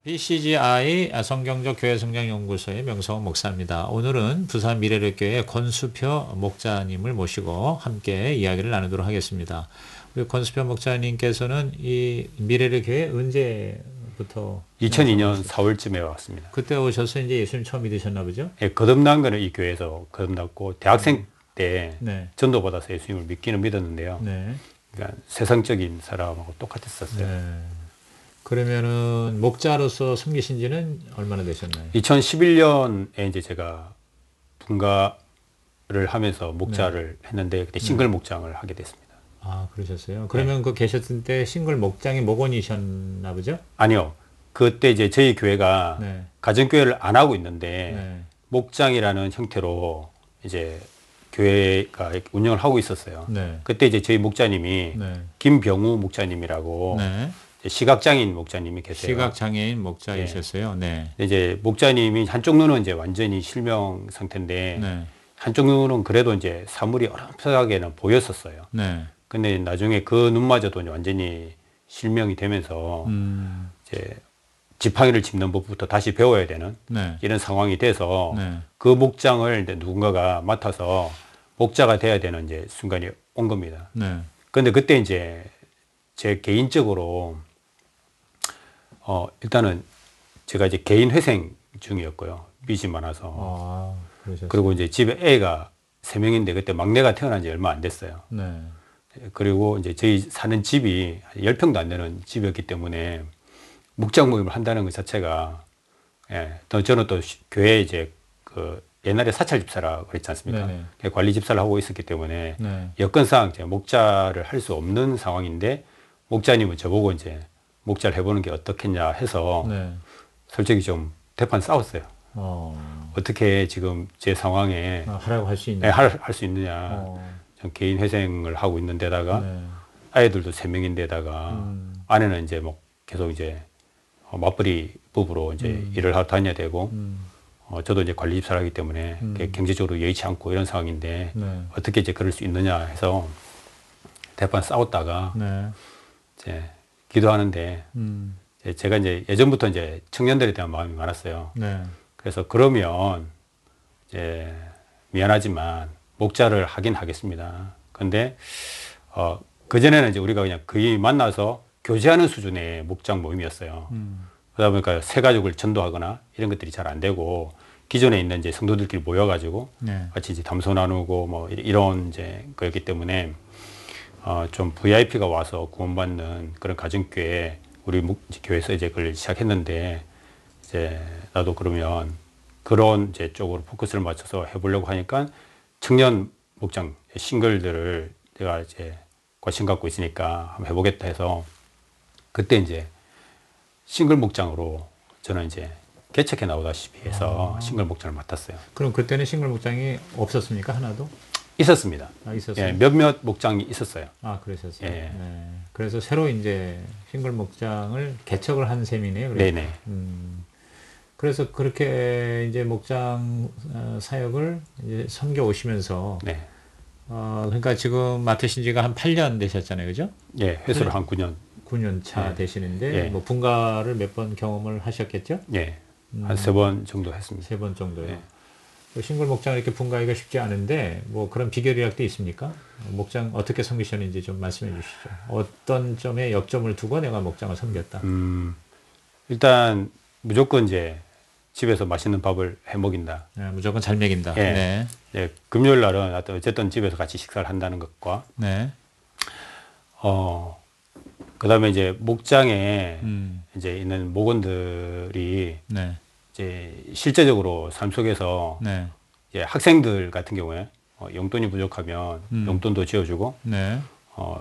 BCGI 성경적 교회성장연구소의 명성원 목사입니다. 오늘은 부산 미래를교회 권수표 목자님을 모시고 함께 이야기를 나누도록 하겠습니다. 우리 권수표 목자님께서는 이 미래를교회 언제부터? 2002년 4월쯤에 왔습니다. 그때 오셔서 이제 예수님 처음 믿으셨나 보죠? 예, 거듭난 거는 이 교회에서 거듭났고 대학생 때 네. 전도 받아서 예수님을 믿기는 믿었는데요. 네. 그러니까 세상적인 사람하고 똑같았었어요. 네. 그러면은 목자로서 섬기신 지는 얼마나 되셨나요? 2011년에 이제 제가 분가를 하면서 목자를 했는데 그때 싱글 목장을 하게 됐습니다. 아, 그러셨어요? 그러면 그 계셨을 때 싱글 목장이 목원이셨나 보죠? 아니요. 그때 이제 저희 교회가 네. 가정교회를 안 하고 있는데 네. 목장이라는 형태로 이제 교회가 운영을 하고 있었어요. 네. 그때 이제 저희 목자님이 네. 김병우 목자님이라고 네. 시각장애인 목자님이 계세요. 시각장애인 목자이셨어요. 네. 이제 목자님이 한쪽 눈은 이제 완전히 실명 상태인데 네. 한쪽 눈은 그래도 이제 사물이 어렴풋하게는 보였었어요. 네. 근데 나중에 그 눈마저도 완전히 실명이 되면서 이제 지팡이를 짚는 법부터 다시 배워야 되는 네. 이런 상황이 돼서 네. 그 목장을 이제 누군가가 맡아서 목자가 돼야 되는 이제 순간이 온 겁니다. 네. 근데 그때 이제 제 개인적으로 일단은 제가 이제 개인 회생 중이었고요. 빚이 많아서. 아, 그러셨어요. 그리고 이제 집에 애가 3명인데 그때 막내가 태어난 지 얼마 안 됐어요. 네. 그리고 이제 저희 사는 집이 10평도 안 되는 집이었기 때문에 목장 모임을 한다는 것 자체가 또 저는 또 교회에 이제 그 옛날에 사찰 집사라 그랬지 않습니까? 네네. 관리 집사를 하고 있었기 때문에 네. 여건상 제가 목자를 할 수 없는 상황인데 목자님은 저보고 이제 목자를 해보는 게 어떻겠냐 해서 네. 솔직히 좀 대판 싸웠어요. 어떻게 지금 제 상황에 하라고 할 수 있냐? 할 수 있느냐. 전 개인 회생을 하고 있는 데다가 네. 아이들도 3명인데다가 아내는 이제 뭐 계속 이제 맞벌이 부부로 이제 일을 하고 다녀야 되고 저도 이제 관리 집사를 하기 때문에 경제적으로 여의치 않고 이런 상황인데 네. 어떻게 이제 그럴 수 있느냐 해서 대판 싸웠다가 네. 이제 기도하는데 제가 이제 예전부터 이제 청년들에 대한 마음이 많았어요. 네. 그래서 그러면 이제 미안하지만 목자를 하긴 하겠습니다. 근데 그전에는 이제 우리가 그냥 거의 만나서 교제하는 수준의 목장 모임이었어요. 그러다 보니까 새 가족을 전도하거나 이런 것들이 잘 안 되고 기존에 있는 이제 성도들끼리 모여가지고 네. 같이 이제 담소 나누고 뭐 이런 이제 거였기 때문에 좀 VIP가 와서 구원받는 그런 가정교회 우리 교회에서 이제 그걸 시작했는데 이제 나도 그러면 그런 이제 쪽으로 포커스를 맞춰서 해보려고 하니까 청년 목장 싱글들을 내가 이제 관심 갖고 있으니까 한번 해보겠다 해서 그때 이제 싱글 목장으로 저는 이제 개척해 나오다시피 해서 싱글 목장을 맡았어요. 그럼 그때는 싱글 목장이 없었습니까? 하나도? 있었습니다. 아, 있었어요? 예, 몇몇 목장이 있었어요. 아, 그러셨어요? 예. 네. 그래서 새로 이제 싱글 목장을 개척을 한 셈이네요. 그래서. 네네. 그래서 그렇게 이제 목장 사역을 이제 섬겨 오시면서 네. 그러니까 지금 맡으신 지가 한 8년 되셨잖아요. 그죠? 예, 회수를 한 9년. 9년 차 예. 되시는데 예. 뭐 분가를 몇 번 경험을 하셨겠죠? 예. 한 3번 정도 했습니다. 3번 정도요. 예. 싱글 목장을 이렇게 분가하기가 쉽지 않은데 뭐 그런 비결이라도 있습니까? 목장 어떻게 섬기셨는지 좀 말씀해 주시죠. 어떤 점에 역점을 두고 내가 목장을 섬겼다. 일단 무조건 이제 집에서 맛있는 밥을 해 먹인다. 네, 무조건 잘 먹인다. 예. 네. 예, 금요일 날은 어쨌든 집에서 같이 식사를 한다는 것과 네. 그다음에 이제 목장에 이제 있는 목원들이 네. 이제 실제적으로 삶 속에서 네. 이제 학생들 같은 경우에 용돈이 부족하면 용돈도 지어주고 네.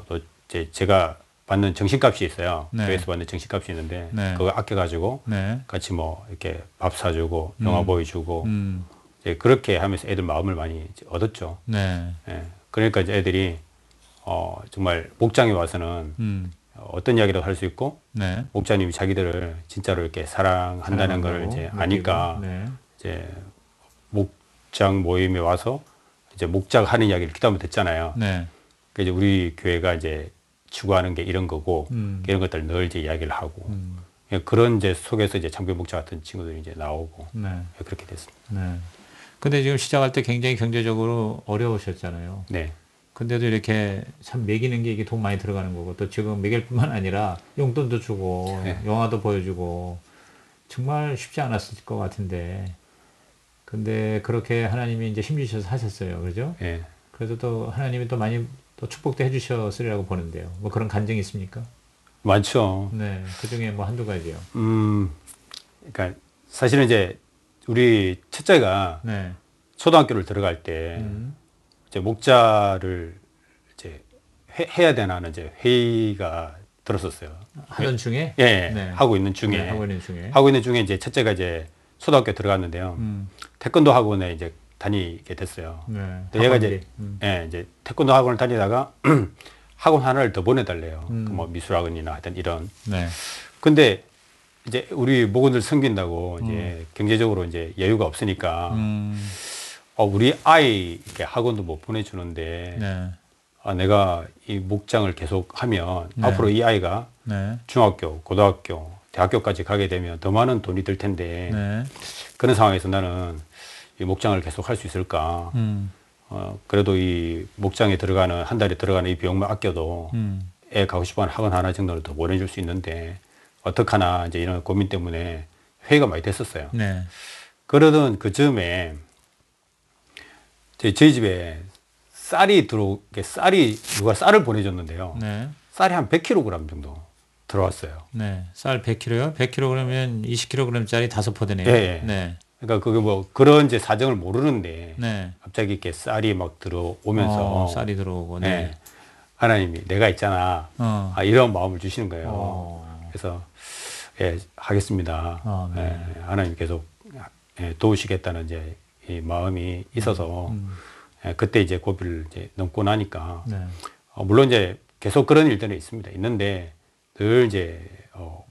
또 이제 제가 받는 정신값이 있어요. 네. 교회에서 받는 정신값이 있는데 네. 그거 아껴가지고 네. 같이 뭐 이렇게 밥 사주고 영화 보여주고 음. 이제 그렇게 하면서 애들 마음을 많이 이제 얻었죠. 네. 예. 그러니까 이제 애들이 정말 목장에 와서는 어떤 이야기도 할 수 있고 네. 목자님이 자기들을 진짜로 이렇게 사랑한다는 걸 이제 느끼고. 아니까 네. 이제 목장 모임에 와서 이제 목장하는 이야기를 기도하면 듣잖아요. 네. 그러니까 이제 우리 교회가 이제 추구하는 게 이런 거고 이런 것들 늘 이제 이야기를 하고 그런 이제 속에서 이제 장비 목자 같은 친구들이 이제 나오고 네. 그렇게 됐습니다. 네. 근데 지금 시작할 때 굉장히 경제적으로 어려우셨잖아요. 네. 근데도 이렇게 참 먹이는 게 이게 돈 많이 들어가는 거고 또 지금 먹일 뿐만 아니라 용돈도 주고 네. 영화도 보여주고 정말 쉽지 않았을 것 같은데 근데 그렇게 하나님이 이제 힘주셔서 하셨어요. 그죠? 네. 그래서 또 하나님이 또 많이 또 축복도 해주셨으리라고 보는데요. 뭐 그런 간증이 있습니까? 많죠. 네. 그 중에 뭐 한두 가지요. 그러니까 사실은 이제 우리 첫째가 네. 초등학교를 들어갈 때 이제 목자를 이제 해야 되나는 이제 회의가 들었었어요. 하던 중에? 예, 예. 네. 하고 있는 중에 네, 하고 있는 중에. 하고 있는 중에 이제 첫째가 이제 초등학교 들어갔는데요. 태권도 학원에 이제 다니게 됐어요. 네. 근데 얘가 학원지. 이제 예, 이제 태권도 학원을 다니다가 학원 하나를 더 보내달래요. 그뭐 미술학원이나 하여튼 이런. 네. 근데 이제 우리 목원들 섬긴다고 이제 경제적으로 이제 여유가 없으니까 우리 아이 이렇게 학원도 못 보내주는데 네. 내가 이 목장을 계속 하면 네. 앞으로 이 아이가 네. 중학교, 고등학교, 대학교까지 가게 되면 더 많은 돈이 들 텐데 네. 그런 상황에서 나는 이 목장을 계속 할 수 있을까? 그래도 이 목장에 들어가는 한 달에 들어가는 이 비용만 아껴도 애 가고 싶어하는 학원 하나 정도를 더 보내줄 수 있는데 어떡하나 이제 이런 고민 때문에 회의가 많이 됐었어요. 네. 그러던 그 즈음에 저희 집에 쌀이 누가 쌀을 보내줬는데요. 네. 쌀이 한 100kg 정도 들어왔어요. 네. 쌀 100kg요? 100kg면 20kg짜리 5포대네요. 예, 예. 네. 그러니까 그게 뭐 그런 이제 사정을 모르는데 네. 갑자기 이렇게 쌀이 막 들어오면서 쌀이 들어오고. 네. 예, 하나님이 내가 있잖아. 이런 마음을 주시는 거예요. 그래서 예, 하겠습니다. 네. 예, 하나님 계속 도우시겠다는 이제 이 마음이 있어서 그때 이제 고비를 이제 넘고 나니까 네. 물론 이제 계속 그런 일들은 있는데 늘 이제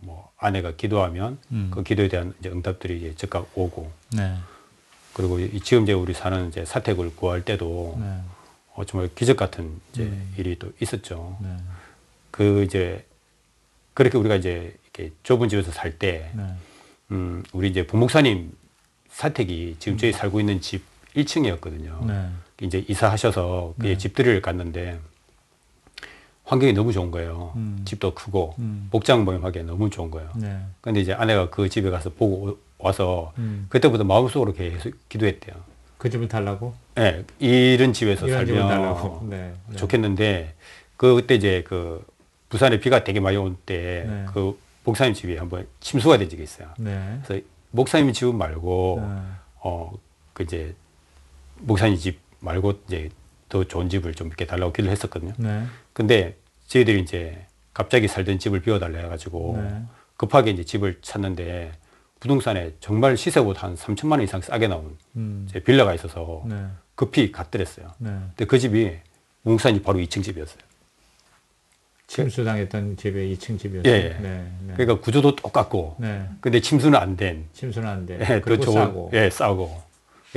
뭐 아내가 기도하면 그 기도에 대한 이제 응답들이 이제 즉각 오고 네. 그리고 지금 이제 우리 사는 이제 사택을 구할 때도 네. 정말 기적 같은 이제 일이 또 있었죠. 네. 그 이제 그렇게 우리가 이제 이렇게 좁은 집에서 살 때 네. 우리 이제 부목사님 사택이 지금 저희 살고 있는 집 1층이었거든요. 네. 이제 이사하셔서 그 집들이를 갔는데 환경이 너무 좋은 거예요. 집도 크고 목장 모임하기에 너무 좋은 거예요. 네. 근데 이제 아내가 그 집에 가서 보고 와서 그때부터 마음속으로 계속 기도했대요. 그 집을 달라고? 네, 이런 집에서 이런 집을 살면 달라고. 네. 네. 좋겠는데 그때 이제 그 부산에 비가 되게 많이 올 때 네. 그 목사님 집이 한번 침수가 된 적이 있어요. 네. 그래서 목사님 집은 말고 그 이제 목사님 집 말고 이제 더 좋은 집을 좀 이렇게 달라고 기도를 했었거든요. 네. 근데 저희들이 이제 갑자기 살던 집을 비워달라 해가지고 네. 급하게 이제 집을 찾는데 부동산에 정말 시세보다 한 3천만 원 이상 싸게 나온 이제 빌라가 있어서 네. 급히 갔더랬어요. 네. 근데 그 집이 목사님 바로 2층 집이었어요. 침수당했던 집의 2층 집이었어요. 예, 예. 네. 네. 그러니까 구조도 똑같고, 네. 근데 침수는 안 된. 침수는 안 돼. 더 그리고 좋은, 싸고. 예, 싸고.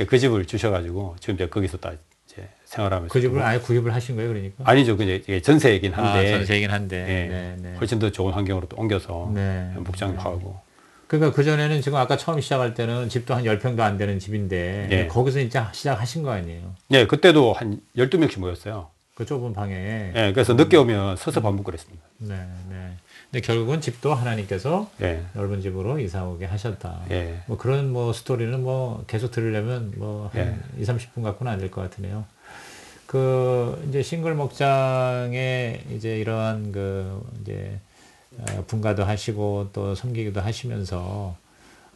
그 집을 주셔가지고 지금 이제 거기서 다 이제 생활하면서. 그 집을 아예 구입을 하신 거예요, 그러니까? 아니죠. 그냥 이게 전세이긴 한데. 전세이긴 한데. 예, 네, 네. 훨씬 더 좋은 환경으로 또 옮겨서 네. 목장하고. 그러니까 그전에는 지금 아까 처음 시작할 때는 집도 한 10평도 안 되는 집인데 예. 거기서 진짜 시작하신 거 아니에요? 네, 그때도 한 12명씩 모였어요. 그 좁은 방에. 예, 그래서 늦게 오면 서서 밥 먹고 그랬습니다. 네, 네. 근데 결국은 집도 하나님께서 예, 넓은 집으로 이사 오게 하셨다. 예. 뭐 그런 뭐 스토리는 뭐 계속 들으려면 뭐 한 2, 30분 갖고는 안 될 것 같으네요. 그 이제 싱글 목장에 이제 이러한 그 이제 분가도 하시고 또 섬기기도 하시면서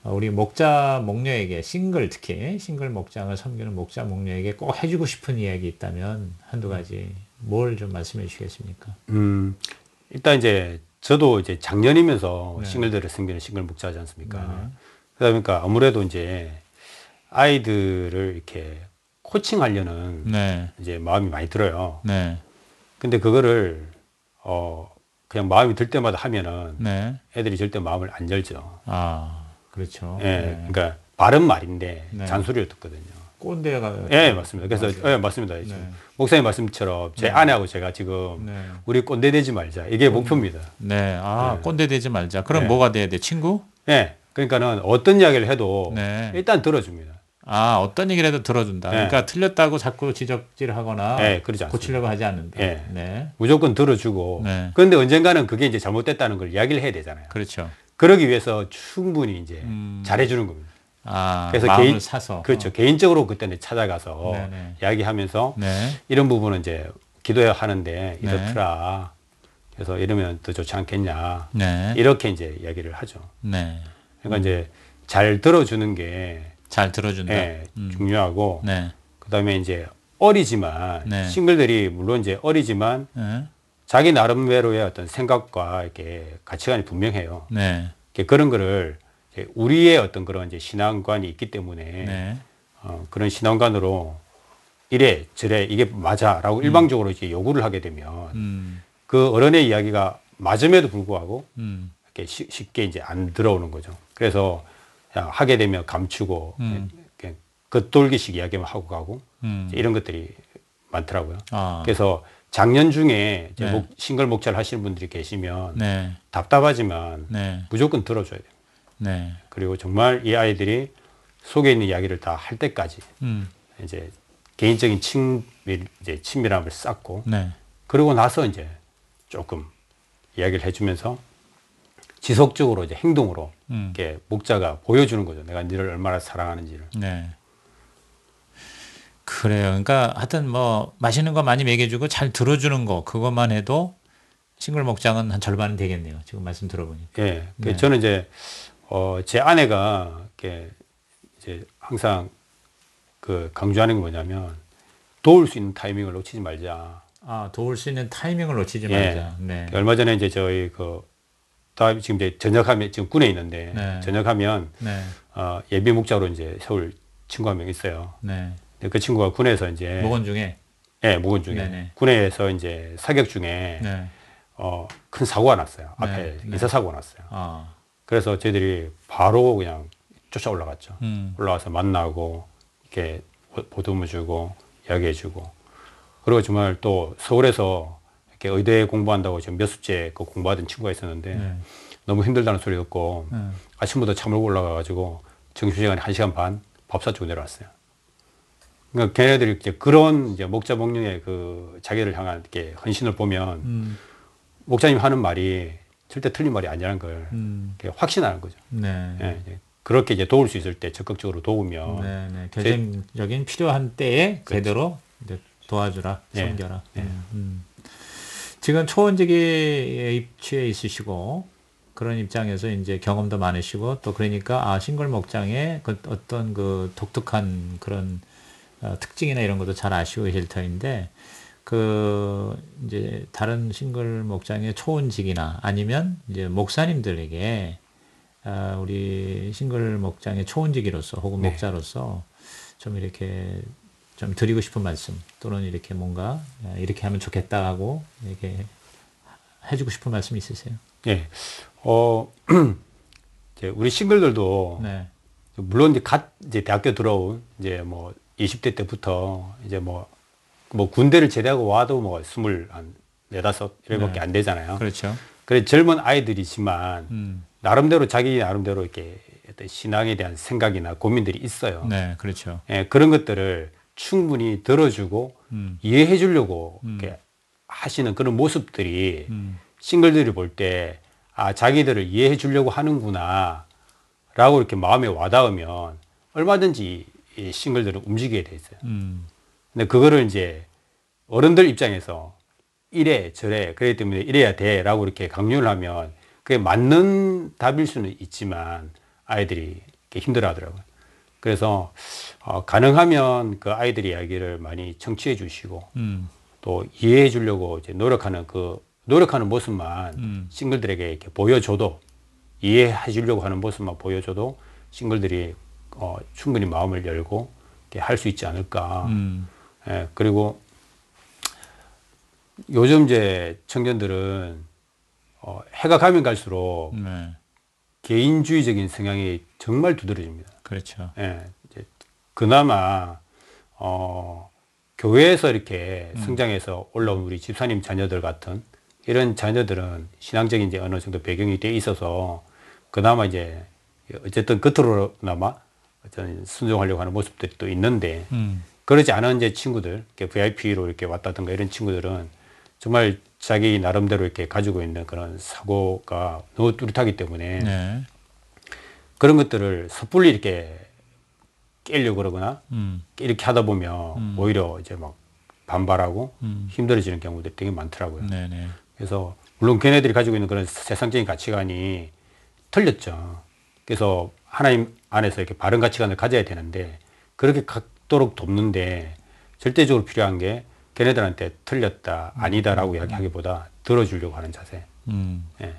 우리 목자 목녀에게 특히 싱글 목장을 섬기는 목자 목녀에게 꼭 해주고 싶은 이야기 있다면 한두 가지 뭘 좀 말씀해 주시겠습니까? 일단 이제 저도 이제 작년이면서 네. 싱글들을 섬기는 싱글 목자지 않습니까? 네. 그러다 보니까 아무래도 이제 아이들을 이렇게 코칭하려는 네, 이제 마음이 많이 들어요. 네, 근데 그거를 그냥 마음이 들 때마다 하면은 네. 애들이 절대 마음을 안 열죠. 아, 그렇죠. 예, 네. 그러니까 바른 말인데 네. 잔소리를 듣거든요. 꼰대가. 예, 맞습니다. 그래서 맞아요. 예, 맞습니다. 네. 지금 목사님 말씀처럼 제 네. 아내하고 제가 지금 네. 우리 꼰대 되지 말자. 이게 목표입니다. 네. 아, 네. 꼰대 되지 말자. 그럼 네. 뭐가 돼야 돼? 친구? 예. 그러니까는 어떤 이야기를 해도 네. 일단 들어줍니다. 아, 어떤 얘기를 해도 들어준다. 네. 그러니까 틀렸다고 자꾸 지적질하거나 네, 그러지 않습니다. 고치려고 하지 않는다. 예. 네. 무조건 들어주고. 네. 그런데 언젠가는 그게 이제 잘못됐다는 걸 이야기를 해야 되잖아요. 그렇죠. 그러기 위해서 충분히 이제 잘해주는 겁니다. 아, 그래서 마음을 사서. 그렇죠. 개인적으로 그때는 찾아가서 네네. 이야기하면서 네. 이런 부분은 이제 기도해야 하는데 네. 이렇더라. 그래서 이러면 더 좋지 않겠냐. 네. 이렇게 이제 이야기를 하죠. 네. 그러니까 이제 잘 들어주는 게 잘 들어준다. 예, 중요하고 네. 그다음에 이제 어리지만 네. 싱글들이 물론 이제 어리지만 네. 자기 나름대로의 어떤 생각과 이렇게 가치관이 분명해요. 네. 그런 거를 이제 우리의 어떤 그런 이제 신앙관이 있기 때문에 네. 그런 신앙관으로 이래 저래 이게 맞아라고 일방적으로 이제 요구를 하게 되면 그 어른의 이야기가 맞음에도 불구하고 이렇게 쉽게 이제 안 들어오는 거죠. 그래서 그냥 하게 되면 감추고 이렇게 겉돌기식 이야기만 하고 가고 이런 것들이 많더라고요. 아. 그래서 작년 중에 이제 네. 싱글 목자를 하시는 분들이 계시면 네. 답답하지만 네. 무조건 들어줘야 돼요. 네. 그리고 정말 이 아이들이 속에 있는 이야기를 다 할 때까지 이제 개인적인 이제 친밀함을 쌓고 네. 그러고 나서 이제 조금 이야기를 해주면서 지속적으로 이제 행동으로 이렇게 목자가 보여주는 거죠. 내가 너를 얼마나 사랑하는지를. 네. 그래요. 그러니까 하여튼 뭐 맛있는 거 많이 먹여주고 잘 들어주는 거 그것만 해도 싱글 목장은 한 절반은 되겠네요. 지금 말씀 들어보니까. 예. 네. 저는 이제 제 아내가 이렇게 이제 항상 그 강조하는 게 뭐냐면 도울 수 있는 타이밍을 놓치지 말자. 아, 도울 수 있는 타이밍을 놓치지 예. 말자. 네. 얼마 전에 이제 저희 지금 이제 전역하면 지금 군에 있는데 네. 전역하면 네. 예비 목자로 이제 세울 친구 한 명 있어요. 네. 근데 그 친구가 군에서 이제 모건 중에. 예, 모건 중에 네네. 군에서 이제 사격 중에 네. 큰 사고가 났어요. 네. 앞에 네. 인사사고가 났어요. 아. 그래서 저희들이 바로 그냥 쫓아 올라갔죠. 음. 올라와서 만나고 이렇게 보듬어 주고 이야기해 주고 그리고 정말 또 서울에서 이렇게 의대 공부한다고 지금 몇 수째 그 공부하던 친구가 있었는데 네. 너무 힘들다는 소리 듣고 네. 아침부터 차 몰고 올라가가지고 점심시간에 1시간 반 밥 사주고 내려왔어요. 그러니까 걔네들이 이제 그런 이제 목자 목령의 그 자기를 향한 이렇게 헌신을 보면 목자님 하는 말이 절대 틀린 말이 아니라는 걸 이렇게 확신하는 거죠. 네. 예, 이제 그렇게 이제 도울 수 있을 때 적극적으로 도우면 네. 네. 결정적인 필요한 때에 그렇죠. 제대로 이제 도와주라, 예. 섬겨라. 지금 초원직에 입취해 있으시고 그런 입장에서 이제 경험도 많으시고 또 그러니까 싱글 목장의 그 어떤 그 독특한 그런 특징이나 이런 것도 잘 아시고 계실 터인데 그 이제 다른 싱글 목장의 초원직이나 아니면 이제 목사님들에게 우리 싱글 목장의 초원직이로서 혹은 네. 목자로서 좀 이렇게 좀 드리고 싶은 말씀 또는 이렇게 뭔가 이렇게 하면 좋겠다 하고 이렇게 해주고 싶은 말씀 있으세요? 예. 이제 우리 싱글들도 네. 물론 이제 대학교 들어온 이제 뭐 20대 때부터 이제 뭐 군대를 제대하고 와도 뭐 24 이렇게밖에 네. 안 되잖아요. 그렇죠. 그래 젊은 아이들이지만 자기 나름대로 이렇게 어떤 신앙에 대한 생각이나 고민들이 있어요. 네, 그렇죠. 예, 그런 것들을 충분히 들어주고 이해해 주려고 이렇게 하시는 그런 모습들이 싱글들이 볼 때 자기들을 이해해 주려고 하는구나 라고 이렇게 마음에 와닿으면 얼마든지 이 싱글들은 움직이게 돼 있어요. 근데 그거를 이제 어른들 입장에서 이래 저래 그렇기 때문에 이래야 돼 라고 이렇게 강요를 하면 그게 맞는 답일 수는 있지만 아이들이 이렇게 힘들어 하더라고요. 그래서 가능하면 그 아이들의 이야기를 많이 청취해 주시고 또 이해해 주려고 이제 노력하는 모습만 싱글들에게 이렇게 보여줘도 이해해 주려고 하는 모습만 보여줘도 싱글들이 충분히 마음을 열고 할 수 있지 않을까. 예, 그리고 요즘 이제 청년들은 해가 가면 갈수록 네. 개인주의적인 성향이 정말 두드러집니다. 그렇죠. 예, 이제 그나마 교회에서 이렇게 성장해서 올라온 우리 집사님 자녀들 같은 이런 자녀들은 신앙적인 이제 어느 정도 배경이 돼 있어서 그나마 이제 어쨌든 겉으로나마 어떤 순종하려고 하는 모습들이 또 있는데 그러지 않은 이제 친구들, VIP로 이렇게 왔다든가 이런 친구들은 정말 자기 나름대로 이렇게 가지고 있는 그런 사고가 너무 뚜렷하기 때문에 네. 그런 것들을 섣불리 이렇게 깨려고 그러거나 이렇게 하다 보면 오히려 이제 막 반발하고 힘들어지는 경우들이 되게 많더라고요. 네네. 그래서 물론 걔네들이 가지고 있는 그런 세상적인 가치관이 틀렸죠. 그래서 하나님 안에서 이렇게 바른 가치관을 가져야 되는데 그렇게 갖도록 돕는데 절대적으로 필요한 게 걔네들한테 틀렸다, 아니다라고 이야기하기보다 들어주려고 하는 자세. 예.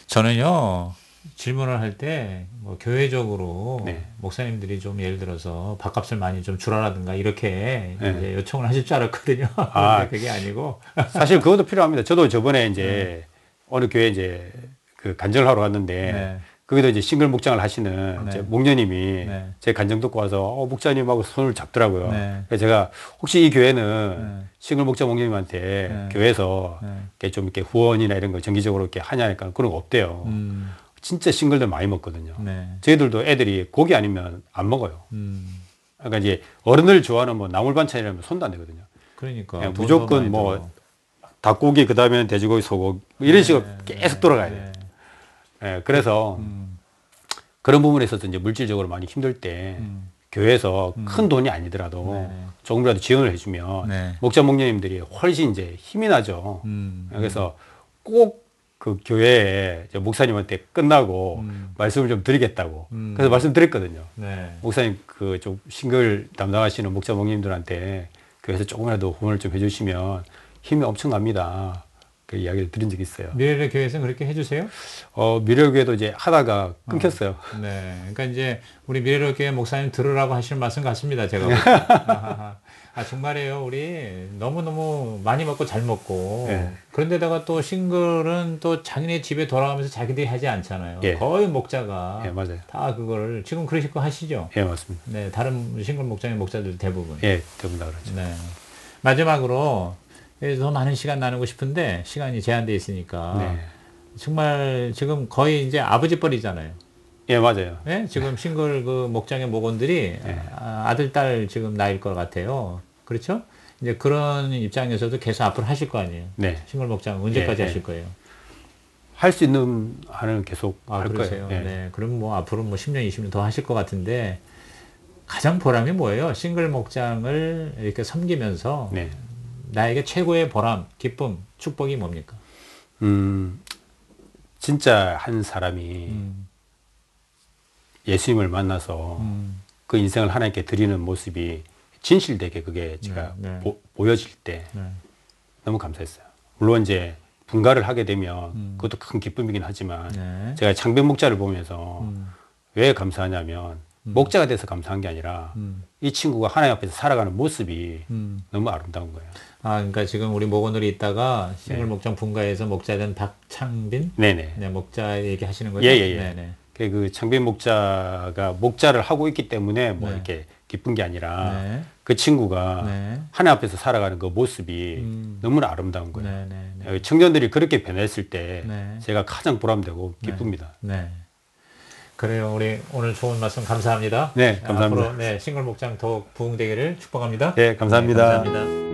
저는요, 질문을 할 때, 뭐, 교회적으로, 네. 목사님들이 좀 예를 들어서 밥값을 많이 좀 주라라든가, 이렇게 네. 이제 요청을 하실 줄 알았거든요. 아. 근데 그게 아니고. 사실 그것도 필요합니다. 저도 저번에 이제 어느 교회 이제 그 간증을 하러 갔는데 네. 거기도 이제 싱글 목장을 하시는 네. 이제 목녀님이 네. 제 간증 듣고 와서 목사님하고 손을 잡더라고요. 네. 그래서 제가 혹시 이 교회는 네. 싱글 목장 목녀님한테 네. 교회에서 네. 이렇게 좀 이렇게 후원이나 이런 거 정기적으로 이렇게 하냐니까 그런 거 없대요. 진짜 싱글들 많이 먹거든요. 네. 저희들도 애들이 고기 아니면 안 먹어요. 그러니까 이제 어른을 좋아하는 뭐 나물 반찬이라면 손도 안 대거든요. 그러니까. 그냥 돈도 무조건 많이 뭐 들어. 닭고기 그다음에 돼지고기 소고기 뭐 이런 식으로 계속 돌아가야 돼요. 예, 그래서 그런 부분에 있어서 이제 물질적으로 많이 힘들 때 교회에서 큰 돈이 아니더라도 네. 조금이라도 지원을 해주면 네. 목자 목녀님들이 훨씬 이제 힘이 나죠. 그래서 꼭 그 교회에 이제 목사님한테 끝나고 말씀을 좀 드리겠다고 그래서 말씀드렸거든요. 네. 목사님 그 좀 싱글 담당하시는 목자 목님들한테 교회에서 조금이라도 후원을 좀 해주시면 힘이 엄청납니다. 그 이야기를 드린 적이 있어요. 미래의 교회에서는 그렇게 해주세요? 미래교회도 이제 하다가 끊겼어요. 네. 그러니까 이제 우리 미래의 교회 목사님 들으라고 하시는 말씀 같습니다. 제가. 볼 때. 아, 정말이에요. 우리 너무너무 많이 먹고 잘 먹고. 네. 그런데다가 또 싱글은 또 자기네 집에 돌아가면서 자기들이 하지 않잖아요. 예. 거의 목자가 예, 맞아요. 다 그거를 지금 그러실 거 하시죠? 예, 맞습니다. 네. 다른 싱글 목장의 목자들 대부분. 예, 대부분 다 그렇죠. 네. 마지막으로 더 많은 시간 나누고 싶은데 시간이 제한돼 있으니까 네. 정말 지금 거의 이제 아버지 뻘이잖아요. 예, 맞아요. 네? 지금 싱글 그 목장의 목원들이 아들, 딸 지금 나이일 것 같아요. 그렇죠? 이제 그런 입장에서도 계속 앞으로 하실 거 아니에요. 네. 싱글 목장 언제까지 예, 하실 거예요? 할 수 있는 한은 계속 할 그러세요? 거예요. 예. 네. 그럼 뭐 앞으로 뭐 10년, 20년 더 하실 것 같은데 가장 보람이 뭐예요? 싱글 목장을 이렇게 섬기면서 네. 나에게 최고의 보람, 기쁨, 축복이 뭡니까? 진짜 한 사람이 예수님을 만나서 그 인생을 하나님께 드리는 모습이 진실되게 그게 제가 네. 보여질 때 네. 너무 감사했어요. 물론 이제 분가를 하게 되면 그것도 큰 기쁨이긴 하지만 네. 제가 창변 목자를 보면서 왜 감사하냐면 목자가 돼서 감사한 게 아니라 이 친구가 하나님 앞에서 살아가는 모습이 너무 아름다운 거예요. 아, 그러니까 지금 우리 목원들이 있다가 싱글 네. 목장 분가에서 목자된 박창빈 네네. 네, 목자 얘기하시는 거죠? 예, 예, 예. 네네. 그 창변 목자가 목자를 하고 있기 때문에 뭐 네. 이렇게 기쁜 게 아니라 네. 그 친구가 네. 하나님 앞에서 살아가는 그 모습이 너무나 아름다운 거예요. 네네. 청년들이 그렇게 변했을 때 네. 제가 가장 보람되고 기쁩니다. 네. 그래요. 우리 오늘 좋은 말씀 감사합니다. 네, 감사합니다. 앞으로 네, 싱글 목장 더욱 부흥되기를 축복합니다. 네, 감사합니다. 네, 감사합니다.